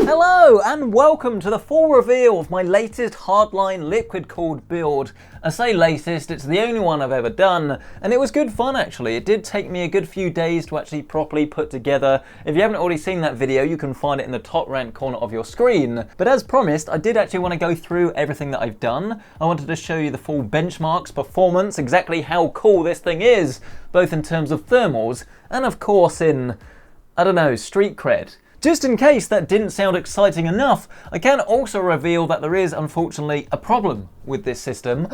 Hello and welcome to the full reveal of my latest hardline liquid cooled build. I say latest, it's the only one I've ever done, and it was good fun actually. It did take me a good few days to actually properly put together. If you haven't already seen that video, you can find it in the top right corner of your screen. But as promised, I did actually want to go through everything that I've done. I wanted to show you the full benchmarks, performance, exactly how cool this thing is, both in terms of thermals and of course in, I don't know, street cred. Just in case that didn't sound exciting enough, I can also reveal that there is unfortunately a problem with this system.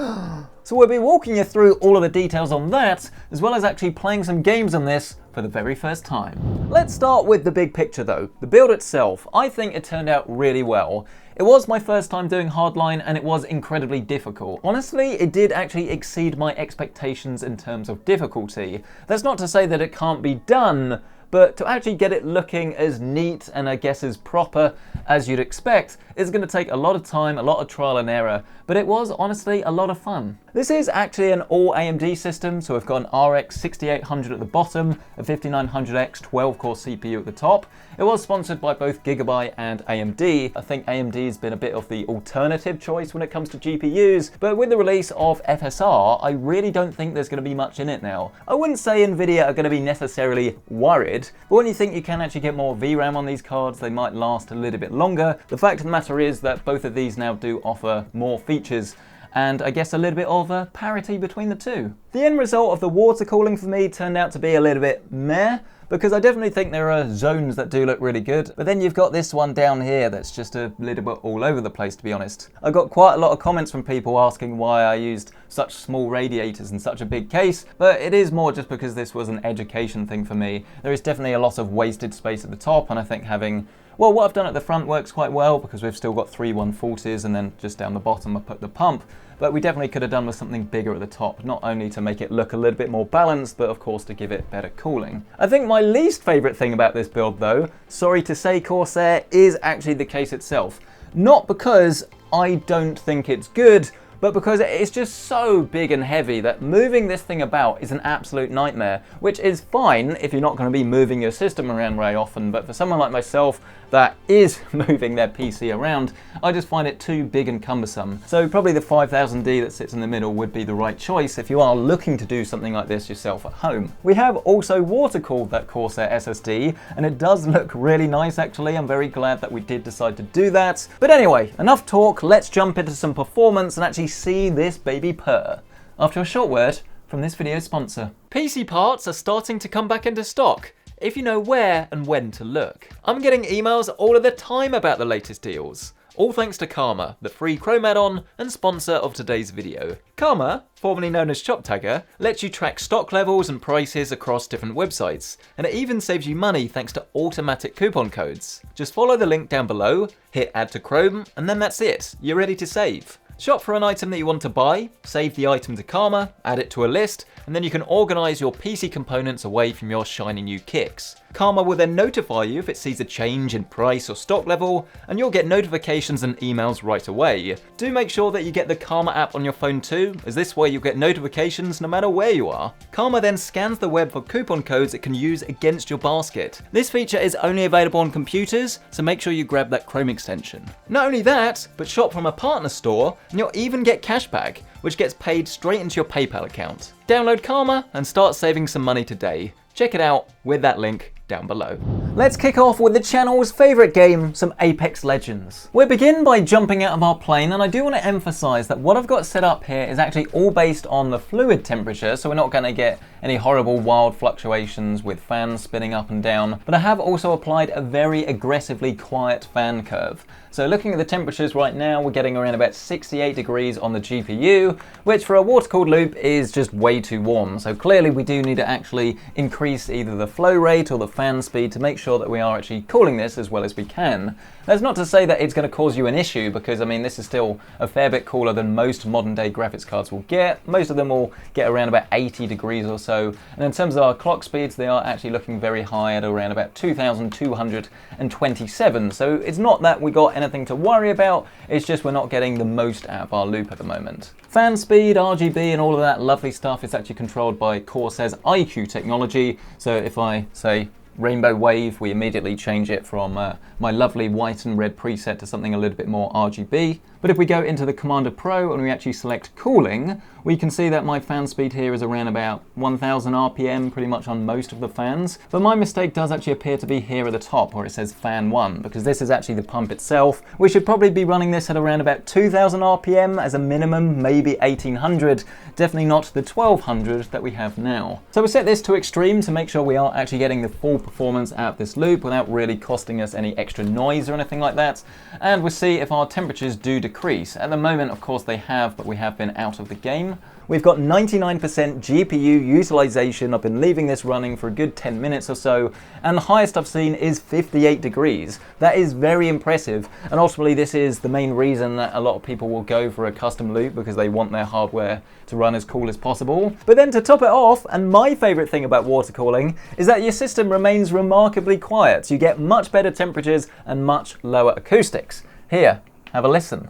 So we'll be walking you through all of the details on that, as well as actually playing some games on this for the very first time. Let's start with the big picture though. The build itself, I think it turned out really well. It was my first time doing hardline and it was incredibly difficult. Honestly, it did actually exceed my expectations in terms of difficulty. That's not to say that it can't be done, but to actually get it looking as neat and I guess as proper as you'd expect is going to take a lot of time, a lot of trial and error, but it was honestly a lot of fun. This is actually an all AMD system, so we've got an RX 6800 at the bottom, a 5900X 12-core CPU at the top. It was sponsored by both Gigabyte and AMD. I think AMD's been a bit of the alternative choice when it comes to GPUs, but with the release of FSR, I really don't think there's going to be much in it now. I wouldn't say Nvidia are going to be necessarily worried, but when you think you can actually get more VRAM on these cards, they might last a little bit longer. The fact of the matter is that both of these now do offer more features, and I guess a little bit of a parity between the two. The end result of the water cooling for me turned out to be a little bit meh, because I definitely think there are zones that do look really good, but then you've got this one down here that's just a little bit all over the place, to be honest. I got quite a lot of comments from people asking why I used such small radiators in such a big case, but it is more just because this was an education thing for me. There is definitely a lot of wasted space at the top, and I think having, well, what I've done at the front works quite well because we've still got three 140s, and then just down the bottom I put the pump. But we definitely could have done with something bigger at the top, not only to make it look a little bit more balanced, but of course to give it better cooling. I think my least favourite thing about this build though, sorry to say Corsair, is actually the case itself. Not because I don't think it's good, but because it's just so big and heavy that moving this thing about is an absolute nightmare, which is fine if you're not going to be moving your system around very often, but for someone like myself that is moving their PC around, I just find it too big and cumbersome. So probably the 5000D that sits in the middle would be the right choice if you are looking to do something like this yourself at home. We have also water-cooled that Corsair SSD, and it does look really nice actually. I'm very glad that we did decide to do that. But anyway, enough talk, let's jump into some performance and actually see this baby purr. After a short word from this video's sponsor. PC parts are starting to come back into stock, if you know where and when to look. I'm getting emails all of the time about the latest deals. All thanks to Karma, the free Chrome add-on and sponsor of today's video. Karma, formerly known as ShopTagger, lets you track stock levels and prices across different websites, and it even saves you money thanks to automatic coupon codes. Just follow the link down below, hit add to Chrome, and then that's it, you're ready to save. Shop for an item that you want to buy, save the item to Karma, add it to a list, and then you can organise your PC components away from your shiny new kicks. Karma will then notify you if it sees a change in price or stock level, and you'll get notifications and emails right away. Do make sure that you get the Karma app on your phone too, as this way you'll get notifications no matter where you are. Karma then scans the web for coupon codes it can use against your basket. This feature is only available on computers, so make sure you grab that Chrome extension. Not only that, but shop from a partner store, and you'll even get cashback, which gets paid straight into your PayPal account. Download Karma and start saving some money today. Check it out with that link down below. Let's kick off with the channel's favourite game, some Apex Legends. We'll begin by jumping out of our plane, and I do want to emphasise that what I've got set up here is actually all based on the fluid temperature, so we're not going to get any horrible wild fluctuations with fans spinning up and down, but I have also applied a very aggressively quiet fan curve. So looking at the temperatures right now, we're getting around about 68 degrees on the GPU, which for a water-cooled loop is just way too warm. So clearly we do need to actually increase either the flow rate or the fan speed to make sure that we are actually cooling this as well as we can. That's not to say that it's going to cause you an issue, because I mean this is still a fair bit cooler than most modern day graphics cards will get. Most of them will get around about 80 degrees or so, and in terms of our clock speeds they are actually looking very high at around about 2227, so it's not that we got anything to worry about, it's just we're not getting the most out of our loop at the moment. Fan speed, RGB and all of that lovely stuff is actually controlled by Corsair's iQ technology, so if I say rainbow wave, we immediately change it from my lovely white and red preset to something a little bit more RGB. But if we go into the Commander Pro and we actually select cooling, we can see that my fan speed here is around about 1000 RPM pretty much on most of the fans. But my mistake does actually appear to be here at the top where it says fan 1, because this is actually the pump itself. We should probably be running this at around about 2000 RPM as a minimum, maybe 1800, definitely not the 1200 that we have now. So we set this to extreme to make sure we are actually getting the full performance out of this loop without really costing us any extra noise or anything like that. And we'll see if our temperatures do decrease. At the moment, of course they have, but we have been out of the game. We've got 99% GPU utilization. I've been leaving this running for a good 10 minutes or so, and the highest I've seen is 58 degrees. That is very impressive, and ultimately this is the main reason that a lot of people will go for a custom loop, because they want their hardware to run as cool as possible. But then to top it off, and my favorite thing about water cooling, is that your system remains remarkably quiet. You get much better temperatures and much lower acoustics. Here, have a listen.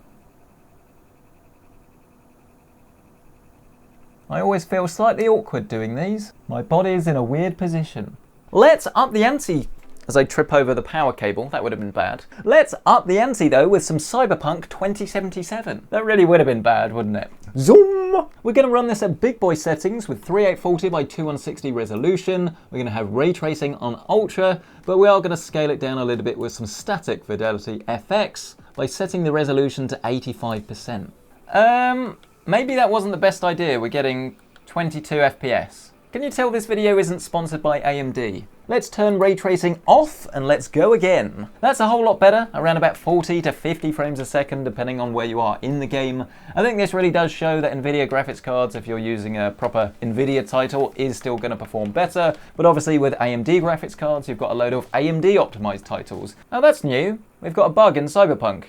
I always feel slightly awkward doing these. My body is in a weird position. Let's up the ante as I trip over the power cable. That would have been bad. Let's up the ante though with some Cyberpunk 2077. That really would have been bad, wouldn't it? Zoom! We're going to run this at big boy settings with 3840 by 2160 resolution. We're going to have ray tracing on ultra, but we are going to scale it down a little bit with some static fidelity FX by setting the resolution to 85%. Maybe that wasn't the best idea. We're getting 22 FPS. Can you tell this video isn't sponsored by AMD? Let's turn ray tracing off and let's go again. That's a whole lot better, around about 40 to 50 frames a second depending on where you are in the game. I think this really does show that NVIDIA graphics cards, if you're using a proper NVIDIA title, is still going to perform better. But obviously with AMD graphics cards, you've got a load of AMD optimized titles. Now that's new. We've got a bug in Cyberpunk.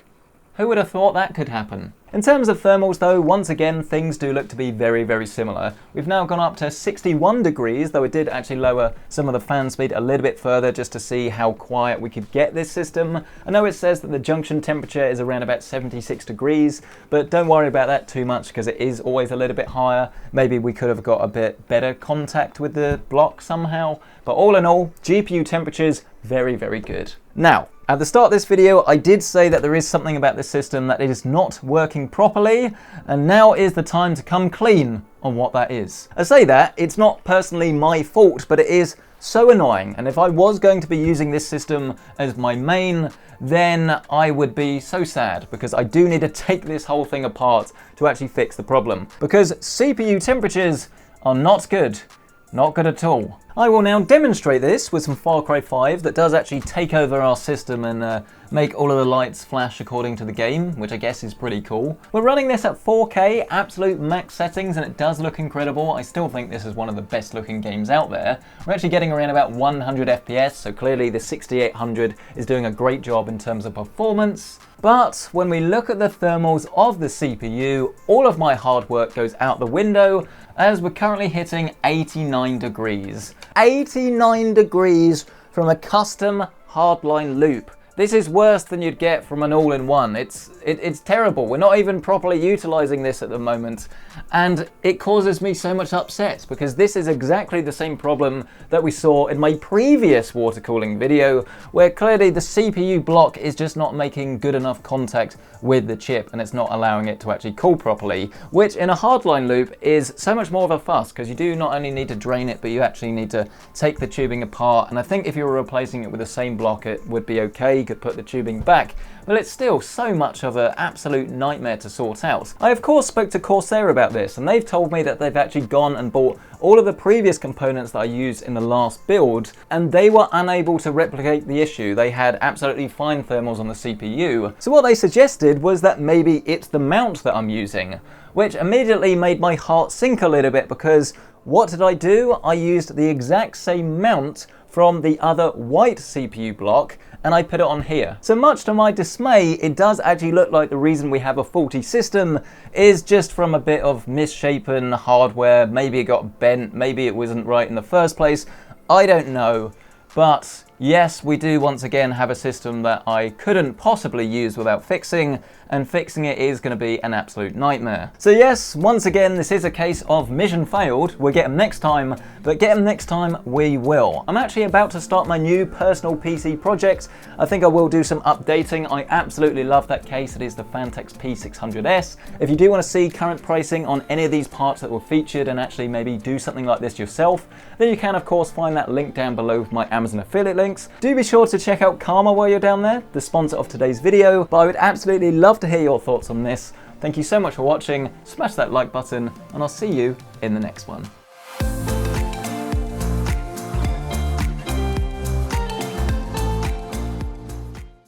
Who would have thought that could happen? In terms of thermals though, once again, things do look to be very, very similar. We've now gone up to 61 degrees, though it did actually lower some of the fan speed a little bit further just to see how quiet we could get this system. I know it says that the junction temperature is around about 76 degrees, but don't worry about that too much because it is always a little bit higher. Maybe we could have got a bit better contact with the block somehow. But all in all, GPU temperatures, very, very good. Now, at the start of this video, I did say that there is something about this system that is not working properly, and now is the time to come clean on what that is. I say that, it's not personally my fault, but it is so annoying, and if I was going to be using this system as my main, then I would be so sad, because I do need to take this whole thing apart to actually fix the problem. Because CPU temperatures are not good. Not good at all. I will now demonstrate this with some Far Cry 5 that does actually take over our system and make all of the lights flash according to the game, which I guess is pretty cool. We're running this at 4K, absolute max settings, and it does look incredible. I still think this is one of the best looking games out there. We're actually getting around about 100 FPS, so clearly the 6800 is doing a great job in terms of performance. But when we look at the thermals of the CPU, all of my hard work goes out the window as we're currently hitting 89 degrees. 89 degrees from a custom hardline loop. This is worse than you'd get from an all-in-one. It's terrible. We're not even properly utilizing this at the moment. And it causes me so much upset because this is exactly the same problem that we saw in my previous water cooling video, where clearly the CPU block is just not making good enough contact with the chip and it's not allowing it to actually cool properly, which in a hardline loop is so much more of a fuss because you do not only need to drain it, but you actually need to take the tubing apart. And I think if you were replacing it with the same block, it would be okay. You could put the tubing back, but it's still so much of an absolute nightmare to sort out. I of course spoke to Corsair about this, and they've told me that they've actually gone and bought all of the previous components that I used in the last build, and they were unable to replicate the issue. They had absolutely fine thermals on the CPU. So what they suggested was that maybe it's the mount that I'm using, which immediately made my heart sink a little bit because what did I do? I used the exact same mount from the other white CPU block and I put it on here. So much to my dismay, it does actually look like the reason we have a faulty system is just from a bit of misshapen hardware. Maybe it got bent, maybe it wasn't right in the first place. I don't know, but Yes, we do once again have a system that I couldn't possibly use without fixing, and fixing it is going to be an absolute nightmare. So yes, once again, this is a case of mission failed. We'll get them next time, but get them next time we will. I'm actually about to start my new personal PC project. I think I will do some updating. I absolutely love that case. It is the Phanteks P600S. If you do want to see current pricing on any of these parts that were featured and actually maybe do something like this yourself, then you can of course find that link down below with my Amazon affiliate links. Do be sure to check out Karma while you're down there, the sponsor of today's video, but I would absolutely love to hear your thoughts on this. Thank you so much for watching, smash that like button, and I'll see you in the next one.